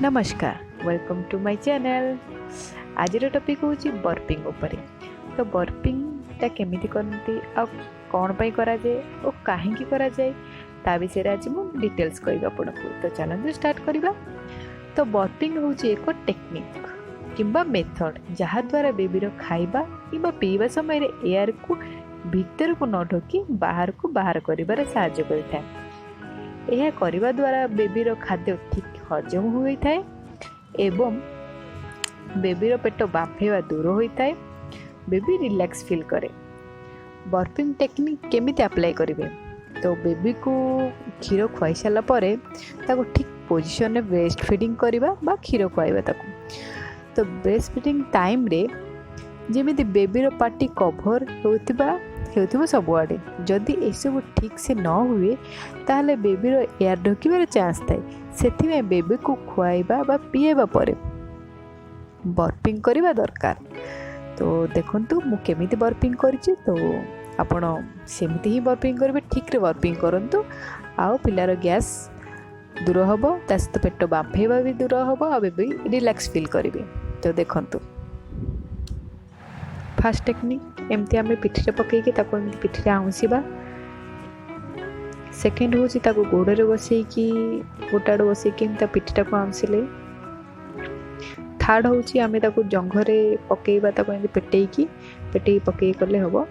नमस्कार, welcome to my channel. आज topic हूँ बर्पिंग उपरे। तो बर्पिंगटा केमिति करती आ कौन पाई करा जाए और कहीं करा जाए ता विषय आज मुझे डिटेल्स कहबी आपको। तो चलते स्टार्ट करवा। तो बर्पिंग हूँ एक टेक्निक किंबा मेथड जहाद्वारा बेबीर खाइबा कि पीवा समय एयर को भीतर को न ढोकी बाहर को बाहर कर साहाय्य करता है। यह करने द्वारा बेबीर खाद्य ठीक हजम होता है एवं बेबीर पेट बाफेवा दूर होता है। बेबी रिलैक्स फील करे। बर्पिंग टेक्निक केमिति अप्लाई करेंगे? तो बेबी को क्षीर खुआई सारा पर ठीक पोजिशन में ब्रेस्ट फीडिंग करवा बा क्षीर खुआइबा तो ब्रेस्ट फीडिंग टाइम रे जेमिति बेबीर पार्टी कभर होता सबुआड़े। जदि एसबू ठीक से न हुए ताहले बेबीर एयर ढोकार चांस थाए। से बेबी को खुआइबा बा पीएबा पर बर्पिंग करवा दरकार। तो देखंतु मु केमिति बर्पिंग करिछि। तो आपण सेमिति ही बर्पिंग करेंगे। ठीक रे बर्पिंग करंतु आउ पिलार गैस दूर हम ता सहित पेट बाफेवा भी दूर हम आ बेबी रिलैक्स फील करेंगे। तो देखंतु फास्ट टेक्निक एमती आम पिठी पकईकि पिठी आउंसीबा। सेकेंड हूँ गोड़े बसईकि गोटा बसईकि पिठीटा को आउंसिले। थर्ड हूँ आम जंघरे पकईबा पेटेई पकई कले हम